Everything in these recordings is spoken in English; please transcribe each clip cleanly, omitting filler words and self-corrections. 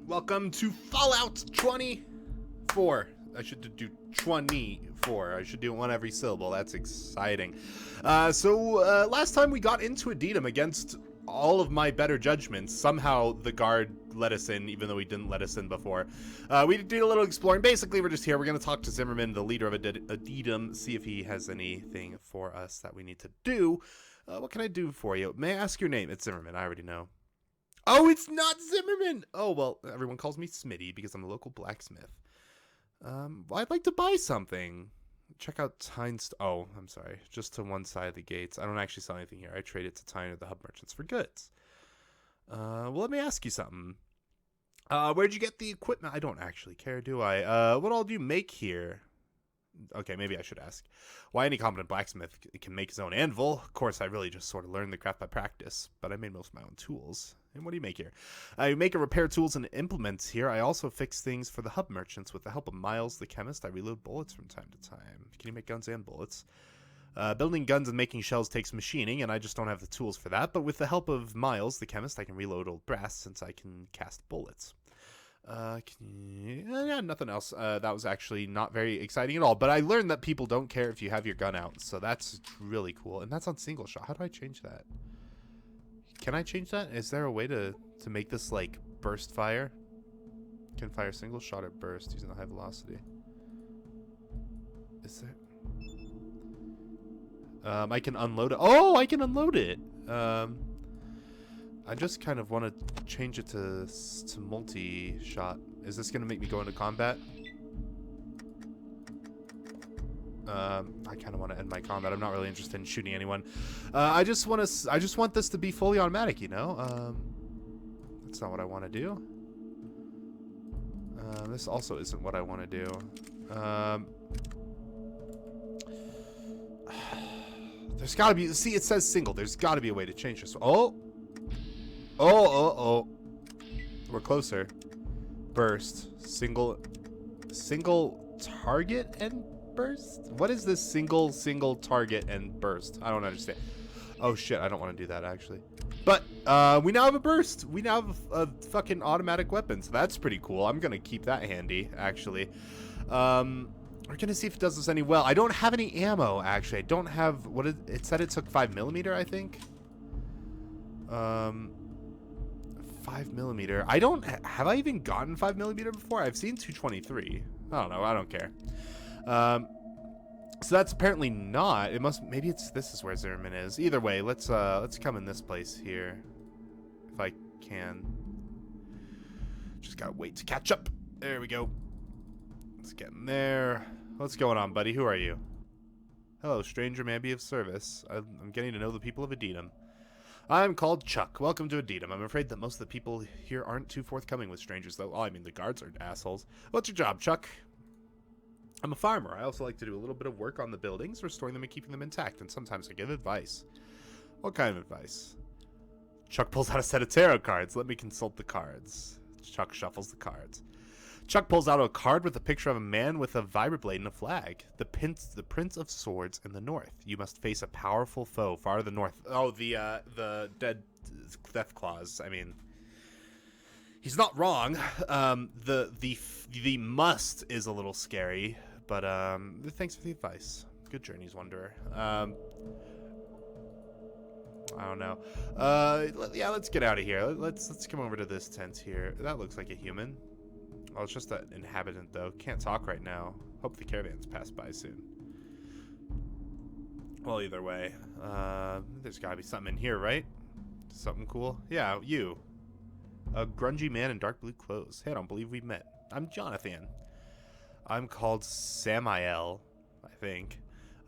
Welcome to Fallout 24. I should do 24. I should do one every syllable. That's exciting. Last time we got into Addendum against all of my better judgments. Somehow the guard let us in, even though he didn't let us in before. We did a little exploring. Basically, we're just here. We're going to talk to Zimmerman, the leader of Addendum, see if he has anything for us that we need to do. What can I do for you? May I ask your name? It's Zimmerman. I already know. Oh, it's not Zimmerman! Oh, well, everyone calls me Smitty because I'm a local blacksmith. I'd like to buy something. Check out Tyne's... Oh, I'm sorry. Just to one side of the gates. I don't actually sell anything here. I trade it to Tyne or the hub merchants for goods. Well, let me ask you something. Where'd you get the equipment? I don't actually care, do I? What all do you make here? Okay, maybe I should ask. Why any competent blacksmith can make his own anvil? Of course, I really just sort of learned the craft by practice, but I made most of my own tools. And what do you make here? I make and repair tools and implements here. I also fix things for the hub merchants. With the help of Miles, the chemist, I reload bullets from time to time. Can you make guns and bullets? Building guns and making shells takes machining, and I just don't have the tools for that. But with the help of Miles, the chemist, I can reload old brass since I can cast bullets. Yeah, nothing else. That was actually not very exciting at all. But I learned that people don't care if you have your gun out, so that's really cool. And that's on single shot. How do I change that? Can I change that? Is there a way to make this like burst fire? Can fire single shot or burst using the high velocity? Is there? I can unload it. Oh, I can unload it. I just kind of want to change it to multi-shot. Is this going to make me go into combat? I kind of want to end my combat. I'm not really interested in shooting anyone. I just want this to be fully automatic, you know? That's not what I want to do. This also isn't what I want to do. There's got to be... See, it says single. There's got to be a way to change this. Oh! Oh. We're closer. Burst. Single target and burst? What is this single target and burst? I don't understand. Oh shit, I don't want to do that actually. But we now have a burst. We now have a fucking automatic weapon, so that's pretty cool. I'm gonna keep that handy actually. We're gonna see if it does us any well. I don't have any ammo actually. I don't have it said it took 5mm, I think. 5mm. I don't have I even gotten 5mm before? I've seen 223. I don't know. I don't care. So that's apparently not. It must. Maybe this is where Zimmerman is. Either way, let's come in this place here, if I can. Just gotta wait to catch up. There we go. Let's get in there. What's going on, buddy? Who are you? Hello, stranger. May I be of service? I'm getting to know the people of Addendum. I'm called Chuck. Welcome to Addendum. I'm afraid that most of the people here aren't too forthcoming with strangers, though. Oh, I mean, the guards are assholes. What's your job, Chuck? I'm a farmer. I also like to do a little bit of work on the buildings, restoring them and keeping them intact, and sometimes I give advice. What kind of advice? Chuck pulls out a set of tarot cards. Let me consult the cards. Chuck shuffles the cards. Chuck pulls out a card with a picture of a man with a vibroblade and a flag. The Prince of Swords in the north. You must face a powerful foe far to the north. Oh, the death claws. I mean, he's not wrong. The must is a little scary, but thanks for the advice. Good journeys, Wanderer. I don't know. Yeah, let's get out of here. Let's come over to this tent here. That looks like a human. Oh, it's just an inhabitant, though. Can't talk right now. Hope the caravans pass by soon. Well, either way, there's gotta be something in here, right? Something cool? Yeah, you. A grungy man in dark blue clothes. Hey, I don't believe we've met. I'm Jonathan. I'm called Samael, I think.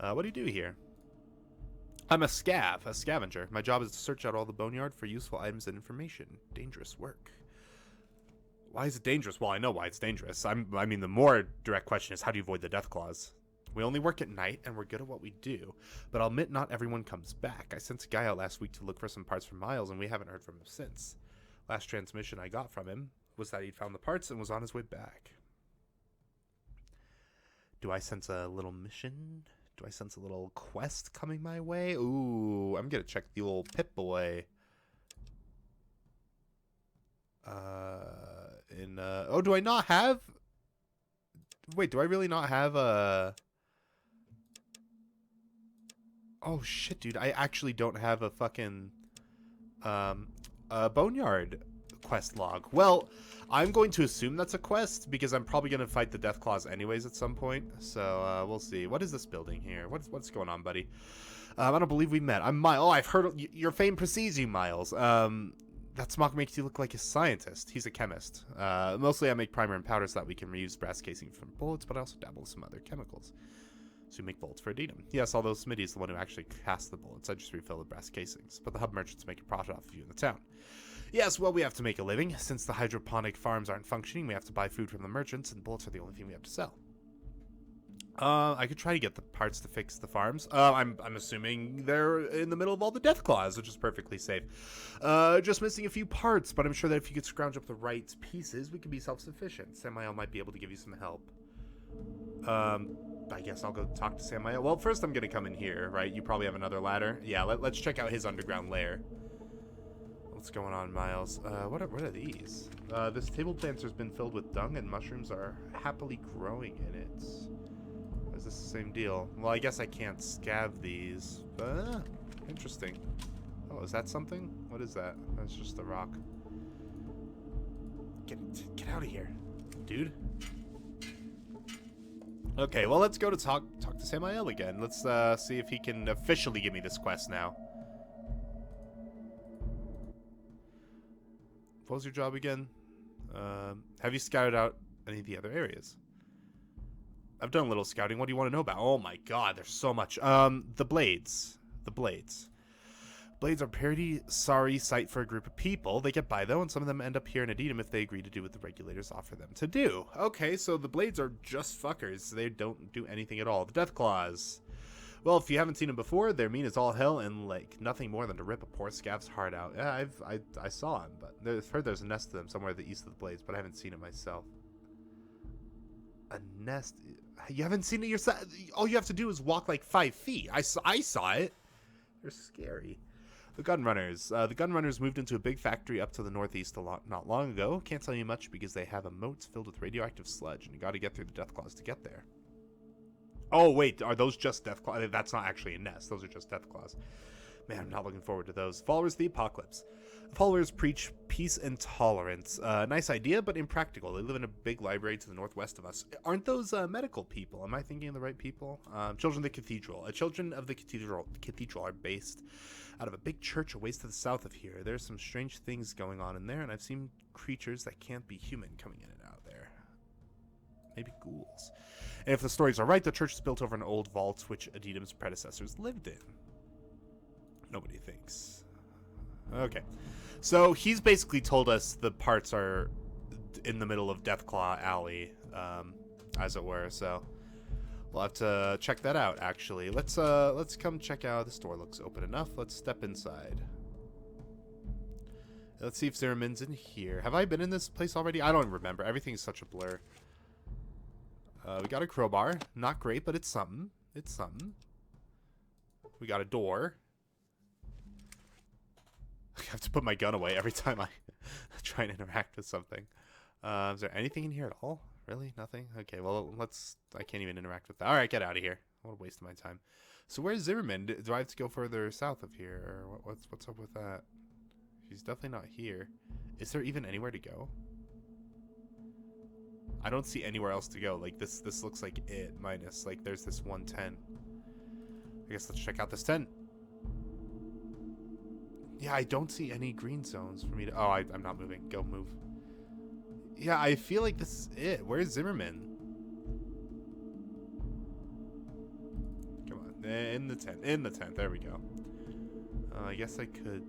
What do you do here? I'm a scavenger. My job is to search out all the boneyard for useful items and information. Dangerous work. Why is it dangerous? Well, I know why it's dangerous. I mean, the more direct question is, how do you avoid the death claws? We only work at night, and we're good at what we do. But I'll admit not everyone comes back. I sent a guy out last week to look for some parts for Miles, and we haven't heard from him since. Last transmission I got from him was that he'd found the parts and was on his way back. Do I sense a little mission? Do I sense a little quest coming my way? Ooh, I'm gonna check the old Pip-Boy. in, oh, do I not have... Wait, do I really not have a... Oh, shit, dude. I actually don't have a fucking, a boneyard quest log. Well, I'm going to assume that's a quest because I'm probably going to fight the Deathclaws anyways at some point. So, we'll see. What is this building here? What's going on, buddy? I don't believe we met. I'm Miles. Oh, I've heard your fame precedes you, Miles. That smock makes you look like a scientist. He's a chemist. Mostly I make primer and powder so that we can reuse brass casing from bullets, but I also dabble in some other chemicals. So we make bullets for Adenum. Yes, although Smitty is the one who actually casts the bullets. I just refill the brass casings. But the hub merchants make a profit off of you in the town. Yes, well, we have to make a living. Since the hydroponic farms aren't functioning, we have to buy food from the merchants, and bullets are the only thing we have to sell. I could try to get the parts to fix the farms. I'm assuming they're in the middle of all the Deathclaws, which is perfectly safe. Just missing a few parts, but I'm sure that if you could scrounge up the right pieces, we could be self-sufficient. Samael might be able to give you some help. I guess I'll go talk to Samael. Well, first I'm gonna come in here, right? You probably have another ladder. Yeah, let's check out his underground lair. What's going on, Miles? What are these? This table planter's been filled with dung and mushrooms are happily growing in it. Is this the same deal? Well, I guess I can't scab these. Interesting. Oh, is that something? What is that? That's just a rock. Get out of here, dude. Okay, well, let's go to talk to Samael again. Let's see if he can officially give me this quest now. What was your job again? Have you scouted out any of the other areas? I've done a little scouting. What do you want to know about? Oh my god, there's so much. The blades. The blades. Blades are a pretty sorry sight for a group of people. They get by, though, and some of them end up here in Adenum if they agree to do what the regulators offer them to do. Okay, so the blades are just fuckers. They don't do anything at all. The Deathclaws. Well, if you haven't seen them before, they're mean as all hell and, like, nothing more than to rip a poor scav's heart out. Yeah, I saw him, but I've heard there's a nest of them somewhere to the east of the blades, but I haven't seen it myself. A nest? You haven't seen it yourself? All you have to do is walk like 5 feet. I saw it. They're scary. The Gunrunners. The Gunrunners moved into a big factory up to the northeast not long ago. Can't tell you much because they have a moat filled with radioactive sludge, and you got to get through the Deathclaws to get there. Oh, wait. Are those just Deathclaws? That's not actually a nest. Those are just Deathclaws. Man, I'm not looking forward to those. Followers of the Apocalypse. The followers preach peace and tolerance. Nice idea, but impractical. They live in a big library to the northwest of us. Aren't those medical people? Am I thinking of the right people? Children of the Cathedral. Children of the Cathedral are based out of a big church a ways to the south of here. There's some strange things going on in there, and I've seen creatures that can't be human coming in and out there. Maybe ghouls. And if the stories are right, the church is built over an old vault which Adenum's predecessors lived in. Nobody thinks. Okay. So he's basically told us the parts are in the middle of Deathclaw Alley, as it were, so we'll have to check that out, actually. Let's come check out. The store looks open enough. Let's step inside. Let's see if Zimmerman's in here. Have I been in this place already? I don't remember. Everything's such a blur. We got a crowbar. Not great, but it's something. It's something. We got a door. I have to put my gun away every time I try and interact with something. Is there anything in here at all? Really? Nothing? Okay, well, I can't even interact with that. Alright, get out of here. What a waste of my time. So where's Zimmerman? Do I have to go further south of here? Or what's up with that? She's definitely not here. Is there even anywhere to go? I don't see anywhere else to go. Like, this looks like it, minus, like, there's this one tent. I guess let's check out this tent. Yeah, I don't see any green zones for me to... Oh, I'm not moving. Go move. Yeah, I feel like this is it. Where's Zimmerman? Come on. In the tent. In the tent. There we go. I guess I could...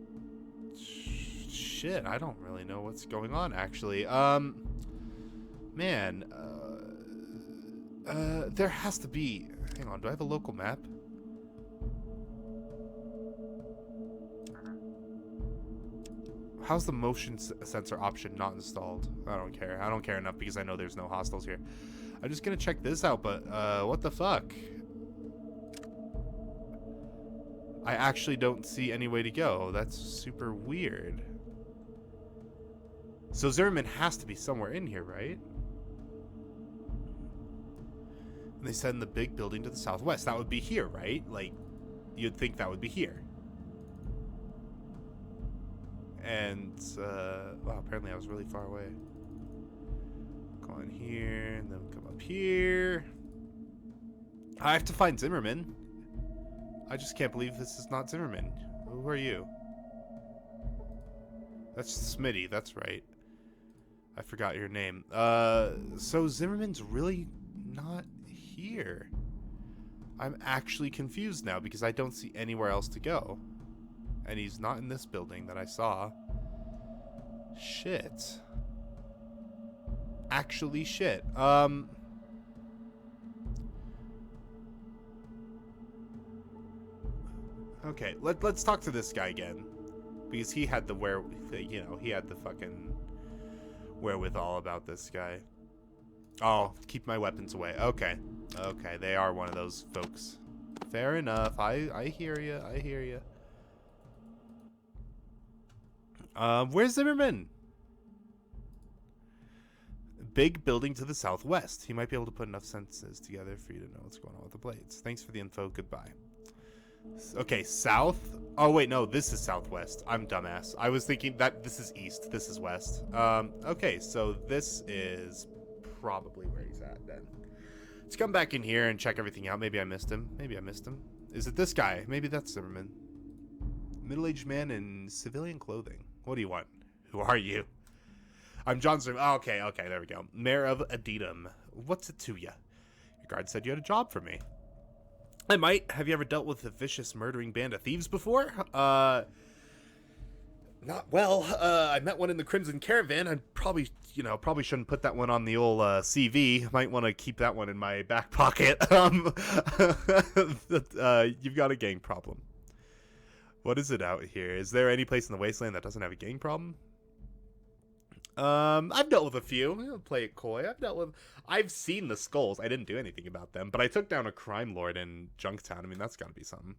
Shit, I don't really know what's going on, actually. Man. There has to be... Hang on, do I have a local map? How's the motion sensor option not installed? I don't care. I don't care enough because I know there's no hostiles here. I'm just gonna check this out, but what the fuck? I actually don't see any way to go. That's super weird. So Zimmerman has to be somewhere in here, right? And they said in the big building to the southwest. That would be here, right? Like, you'd think that would be here. And, wow, apparently I was really far away. Go on here, and then come up here. I have to find Zimmerman. I just can't believe this is not Zimmerman. Who are you? That's Smitty, that's right. I forgot your name. So Zimmerman's really not here. I'm actually confused now because I don't see anywhere else to go. And he's not in this building that I saw. Shit. Actually shit. Okay, let's talk to this guy again. Because he had the he had the fucking wherewithal about this guy. Oh, keep my weapons away. Okay. Okay, they are one of those folks. Fair enough. I hear you. I hear you. Where's Zimmerman? Big building to the southwest. He might be able to put enough sentences together for you to know what's going on with the blades. Thanks for the info. Goodbye. Okay, south. Oh, wait, no, this is southwest. I'm dumbass. I was thinking that this is east. This is west. Okay, so this is probably where he's at then. Let's come back in here and check everything out. Maybe I missed him. Maybe I missed him. Is it this guy? Maybe that's Zimmerman. Middle-aged man in civilian clothing. What do you want? Who are you? I'm John Zimmerman. Oh, okay, there we go. Mayor of Edidum. What's it to you? Your guard said you had a job for me. I might. Have you ever dealt with a vicious murdering band of thieves before? Not well. I met one in the Crimson Caravan. I probably shouldn't put that one on the old CV. Might want to keep that one in my back pocket. You've got a gang problem. What is it out here? Is there any place in the wasteland that doesn't have a gang problem? I've dealt with a few. I'm gonna play it coy. I've seen the skulls. I didn't do anything about them, but I took down a crime lord in Junktown. I mean, that's gotta be something.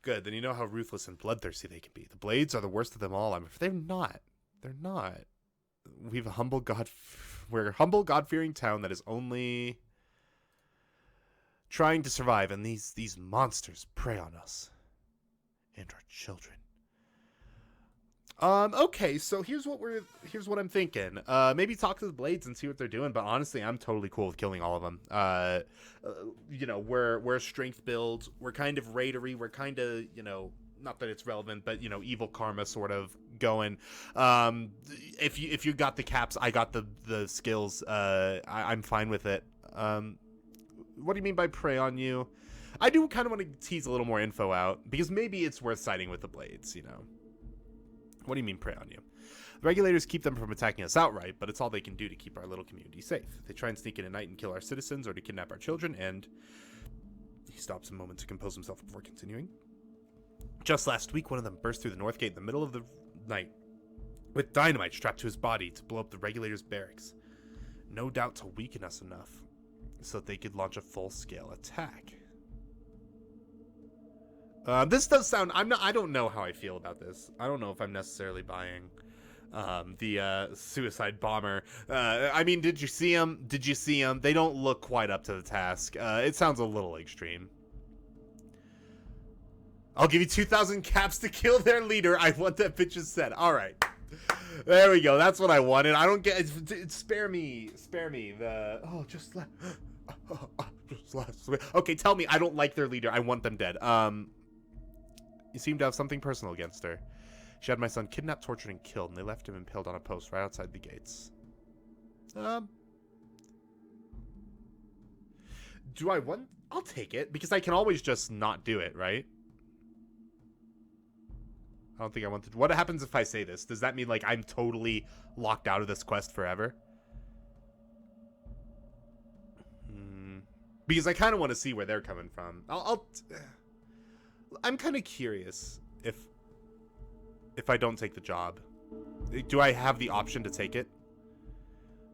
Good, then you know how ruthless and bloodthirsty they can be. The Blades are the worst of them all. They're not. They're not. We're a humble, God-fearing town that is only trying to survive, and these monsters prey on us and our children. Okay, so here's what I'm thinking. Maybe talk to the Blades and see what they're doing, but honestly, I'm totally cool with killing all of them. We're strength builds, we're kind of raidery, we're kind of, not that it's relevant, but, evil karma sort of going. If you got the caps, I got the skills, I'm fine with it. What do you mean by prey on you? I do kind of want to tease a little more info out, because maybe it's worth siding with the Blades, What do you mean prey on you? The regulators keep them from attacking us outright, but it's all they can do to keep our little community safe. They try and sneak in at night and kill our citizens or to kidnap our children, and he stops a moment to compose himself before continuing. Just last week, one of them burst through the north gate in the middle of the night with dynamite strapped to his body to blow up the regulators' barracks. No doubt to weaken us enough so that they could launch a full-scale attack. This does sound. I don't know how I feel about this. I don't know if I'm necessarily buying the suicide bomber. I mean, did you see them? They don't look quite up to the task. It sounds a little extreme. I'll give you 2,000 caps to kill their leader. I want that bitch's set. All right. There we go. That's what I wanted. I don't get. Spare me. Just last. Okay, tell me. I don't like their leader. I want them dead. You seem to have something personal against her. She had my son kidnapped, tortured, and killed, and they left him impaled on a post right outside the gates. Do I want... I'll take it, because I can always just not do it, right? I don't think I want to... What happens if I say this? Does that mean, like, I'm totally locked out of this quest forever? Because I kind of want to see where they're coming from. I'm kind of curious if I don't take the job. Do I have the option to take it?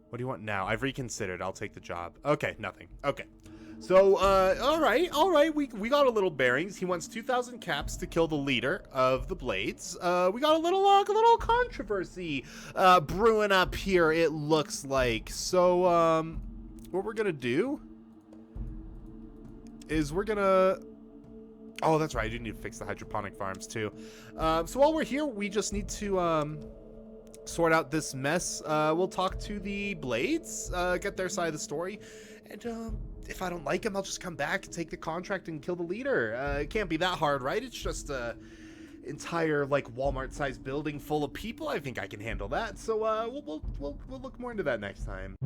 What do you want now? I've reconsidered. I'll take the job. Okay, nothing. Okay. So, all right, we got a little bearings. He wants 2,000 caps to kill the leader of the Blades. We got a little controversy brewing up here, it looks like. So, what we're gonna do is we're gonna... Oh, that's right, I do need to fix the hydroponic farms, too. So while we're here, we just need to, sort out this mess. We'll talk to the Blades, get their side of the story, and, if I don't like him, I'll just come back, take the contract, and kill the leader. It can't be that hard, right? It's just a entire, like, Walmart-sized building full of people. I think I can handle that. So, we'll look more into that next time.